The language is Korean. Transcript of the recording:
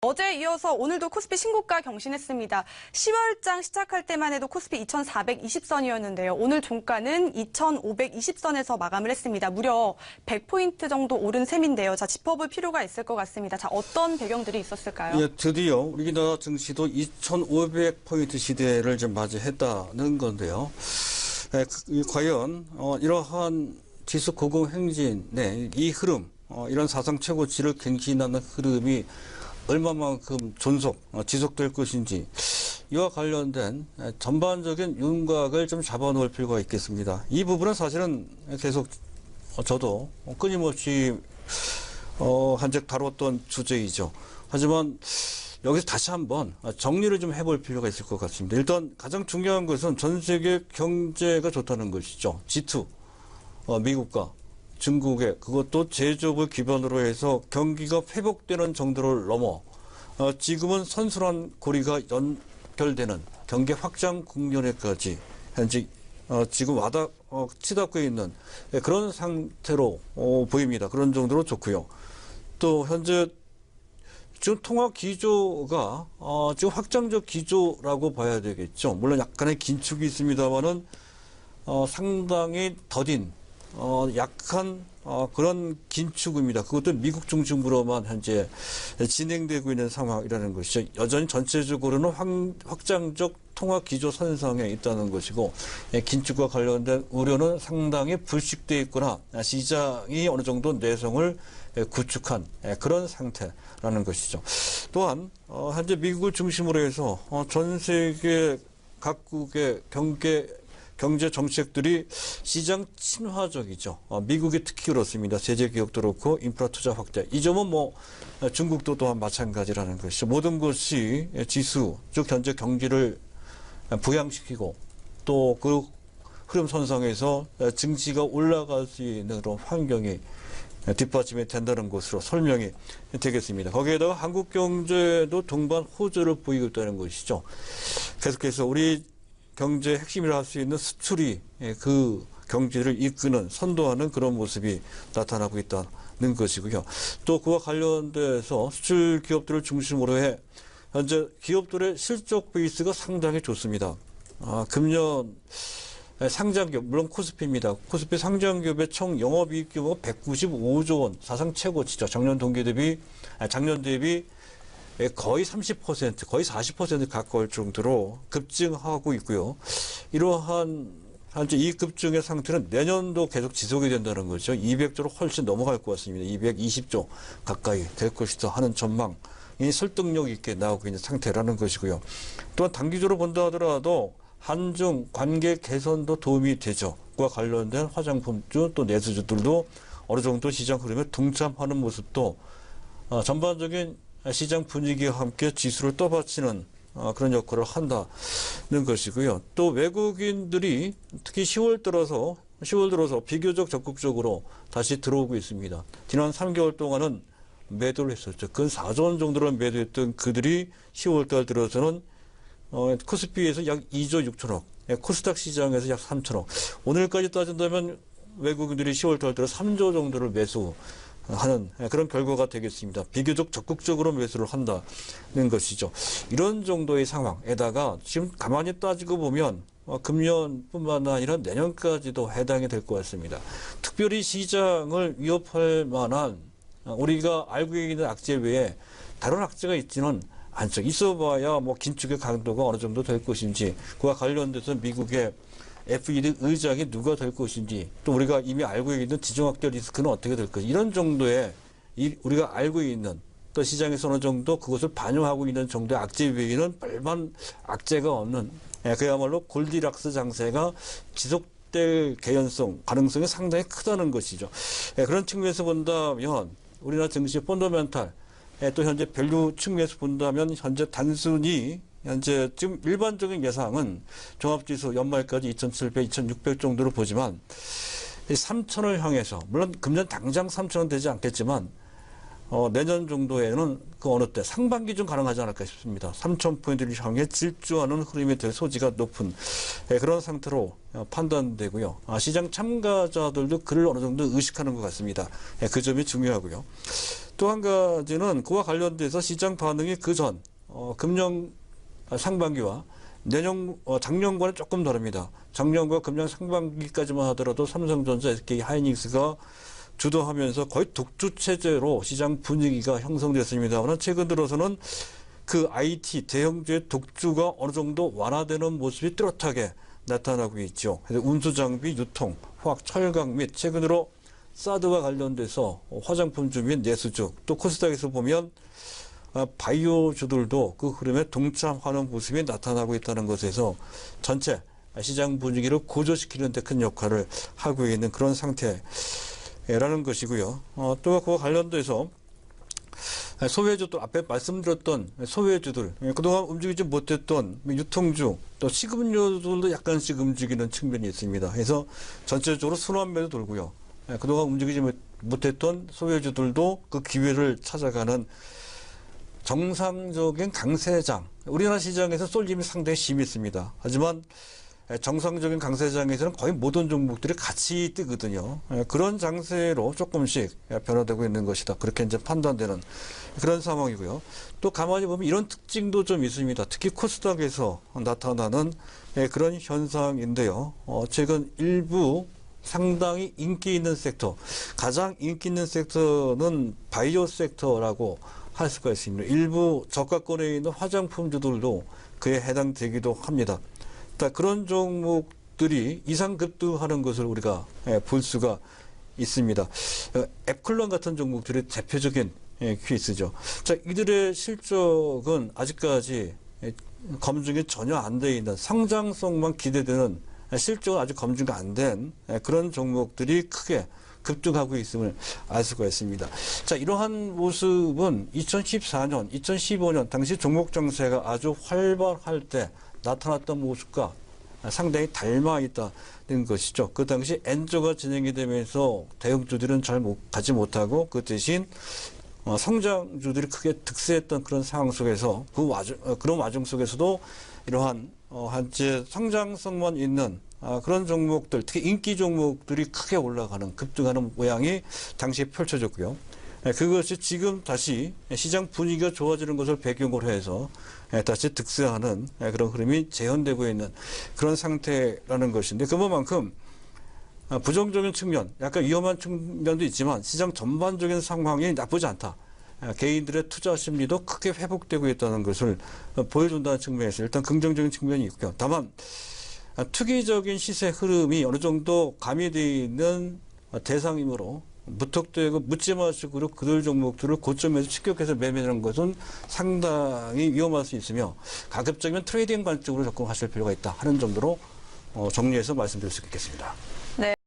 어제에 이어서 오늘도 코스피 신고가 경신했습니다. 10월장 시작할 때만 해도 코스피 2,420선이었는데요. 오늘 종가는 2,520선에서 마감을 했습니다. 무려 100포인트 정도 오른 셈인데요. 자, 짚어볼 필요가 있을 것 같습니다. 자, 어떤 배경들이 있었을까요? 예, 드디어 우리나라 증시도 2,500포인트 시대를 좀 맞이했다는 건데요. 과연 이러한 지수 고공행진의 이 흐름, 이런 사상 최고치를 갱신하는 흐름이 얼마만큼 지속될 것인지, 이와 관련된 전반적인 윤곽을 좀 잡아놓을 필요가 있겠습니다. 이 부분은 사실은 계속 저도 끊임없이 한적 다뤘던 주제이죠. 하지만 여기서 다시 한번 정리를 좀 해볼 필요가 있을 것 같습니다. 일단 가장 중요한 것은 전 세계 경제가 좋다는 것이죠. G2, 미국과 중국의 그것도 제조업을 기반으로 해서 경기가 회복되는 정도를 넘어 지금은 선순환 고리가 연결되는 경기 확장 국면에까지 현재 지금 치닫고 있는 그런 상태로 보입니다. 그런 정도로 좋고요. 또 현재 지금 통화 기조가 지금 확장적 기조라고 봐야 되겠죠. 물론 약간의 긴축이 있습니다만은 상당히 더딘 약한 그런 긴축입니다. 그것도 미국 중심으로만 현재 진행되고 있는 상황이라는 것이죠. 여전히 전체적으로는 확장적 통화 기조 선상에 있다는 것이고, 긴축과 관련된 우려는 상당히 불식되어 있거나 시장이 어느 정도 내성을 구축한 그런 상태라는 것이죠. 또한 현재 미국을 중심으로 해서 전 세계 각국의 경제 정책들이 시장 친화적이죠. 미국이 특히 그렇습니다. 세제 개혁도 그렇고 인프라 투자 확대. 이 점은 중국도 또한 마찬가지라는 것이죠. 모든 것이 지수, 즉 현재 경기를 부양시키고 또 그 흐름 선상에서 증시가 올라갈 수 있는 그런 환경이 뒷받침이 된다는 것으로 설명이 되겠습니다. 거기에다가 한국 경제도 동반 호조를 보이고 있다는 것이죠. 계속해서 우리 경제의 핵심이라 할 수 있는 수출이 그 경제를 이끄는, 선도하는 그런 모습이 나타나고 있다는 것이고요. 또 그와 관련돼서 수출 기업들을 중심으로 해 현재 기업들의 실적 베이스가 상당히 좋습니다. 금년 상장기업, 물론 코스피입니다. 코스피 상장기업의 총 영업이익 규모가 195조 원, 사상 최고치죠. 작년 대비 거의 30%, 거의 40% 가까울 정도로 급증하고 있고요. 이러한 현재 이 급증의 상태는 내년도 계속 지속이 된다는 거죠. 200조로 훨씬 넘어갈 것 같습니다. 220조 가까이 될 것이다 하는 전망이 설득력 있게 나오고 있는 상태라는 것이고요. 또한 단기적으로 본다 하더라도 한중 관계 개선도 도움이 되죠. 그와 관련된 화장품주 또 내수주들도 어느 정도 시장 흐름에 동참하는 모습도 전반적인 시장 분위기와 함께 지수를 떠받치는 그런 역할을 한다는 것이고요. 또 외국인들이 특히 10월 들어서 비교적 적극적으로 다시 들어오고 있습니다. 지난 3개월 동안은 매도를 했었죠. 근 4조 원 정도로 매도했던 그들이 10월 달 들어서는 코스피에서 약 2조 6천억, 코스닥 시장에서 약 3천억. 오늘까지 따진다면 외국인들이 10월 달 들어 3조 정도를 매수하는 그런 결과가 되겠습니다. 비교적 적극적으로 매수를 한다는 것이죠. 이런 정도의 상황에다가 지금 가만히 따지고 보면 금년뿐만 아니라 내년까지도 해당이 될 것 같습니다. 특별히 시장을 위협할 만한 우리가 알고 있는 악재 외에 다른 악재가 있지는 않죠. 있어봐야 긴축의 강도가 어느 정도 될 것인지, 그와 관련돼서 미국의 FED 의장이 누가 될 것인지, 또 우리가 이미 알고 있는 지정학적 리스크는 어떻게 될 것인지, 이런 정도의 우리가 알고 있는 또 시장에서 어느 정도 그것을 반영하고 있는 정도의 악재 외에는 별반 악재가 없는 그야말로 골디락스 장세가 지속될 가능성이 상당히 크다는 것이죠. 그런 측면에서 본다면 우리나라 증시 펀더멘탈 또 현재 밸류 측면에서 본다면 현재 단순히 지금 일반적인 예상은 종합지수 연말까지 2,700, 2,600 정도로 보지만 3,000을 향해서, 물론 금년 당장 3,000은 되지 않겠지만 내년 정도에는 그 어느 때 상반기 좀 가능하지 않을까 싶습니다. 3,000포인트를 향해 질주하는 흐름이 될 소지가 높은 그런 상태로 판단되고요. 시장 참가자들도 그를 어느 정도 의식하는 것 같습니다. 그 점이 중요하고요. 또 한 가지는 그와 관련돼서 시장 반응이 그전 금년 상반기와 작년과는 조금 다릅니다. 작년과 금년 상반기까지만 하더라도 삼성전자, SK 하이닉스가 주도하면서 거의 독주 체제로 시장 분위기가 형성됐습니다만 최근 들어서는 그 IT 대형주의 독주가 어느 정도 완화되는 모습이 뚜렷하게 나타나고 있죠. 그래서 운수장비, 유통, 화학, 철강 및 최근으로 사드와 관련돼서 화장품주 및 내수주, 또 코스닥에서 보면 바이오주들도 그 흐름에 동참하는 모습이 나타나고 있다는 것에서 전체 시장 분위기를 고조시키는 데 큰 역할을 하고 있는 그런 상태라는 것이고요. 또 그와 관련돼서 소외주들, 앞에 말씀드렸던 소외주들, 그동안 움직이지 못했던 유통주, 또 식음료들도 약간씩 움직이는 측면이 있습니다. 그래서 전체적으로 순환매도 돌고요. 그동안 움직이지 못했던 소외주들도 그 기회를 찾아가는 정상적인 강세장, 우리나라 시장에서 쏠림이 상당히 심했습니다. 하지만 정상적인 강세장에서는 거의 모든 종목들이 같이 뜨거든요. 그런 장세로 조금씩 변화되고 있는 것이다. 그렇게 이제 판단되는 그런 상황이고요. 또 가만히 보면 이런 특징도 좀 있습니다. 특히 코스닥에서 나타나는 그런 현상인데요. 최근 일부 상당히 인기 있는 섹터, 가장 인기 있는 섹터는 바이오 섹터라고 할 수가 있습니다. 일부 저가권에 있는 화장품주들도 그에 해당되기도 합니다. 그런 종목들이 이상급등하는 것을 우리가 볼 수가 있습니다. 앱클론 같은 종목들이 대표적인 케이스죠. 자, 이들의 실적은 아직까지 검증이 전혀 안 돼 있는 성장성만 기대되는 실적은 아직 검증이 안 된 그런 종목들이 크게 급등하고 있음을 알 수가 있습니다. 자, 이러한 모습은 2014년, 2015년 당시 종목 정세가 아주 활발할 때 나타났던 모습과 상당히 닮아 있다는 것이죠. 그 당시 엔저가 진행이 되면서 대형주들은 잘 가지 못하고 그 대신 성장주들이 크게 득세했던 그런 상황 속에서 그런 와중 속에서도 이러한 한제 성장성만 있는 그런 종목들, 특히 인기 종목들이 크게 올라가는, 급등하는 모양이 당시에 펼쳐졌고요. 그것이 지금 다시 시장 분위기가 좋아지는 것을 배경으로 해서 다시 득세하는 그런 흐름이 재현되고 있는 그런 상태라는 것인데, 그만큼 부정적인 측면, 약간 위험한 측면도 있지만 시장 전반적인 상황이 나쁘지 않다. 개인들의 투자 심리도 크게 회복되고 있다는 것을 보여준다는 측면에서 일단 긍정적인 측면이 있고요. 다만 투기적인 시세 흐름이 어느 정도 가미되어 있는 대상이므로 무턱대고 묻지마식으로 그들 종목들을 고점에서 직격해서 매매하는 것은 상당히 위험할 수 있으며 가급적이면 트레이딩 관점으로 접근하실 필요가 있다 하는 정도로 정리해서 말씀드릴 수 있겠습니다.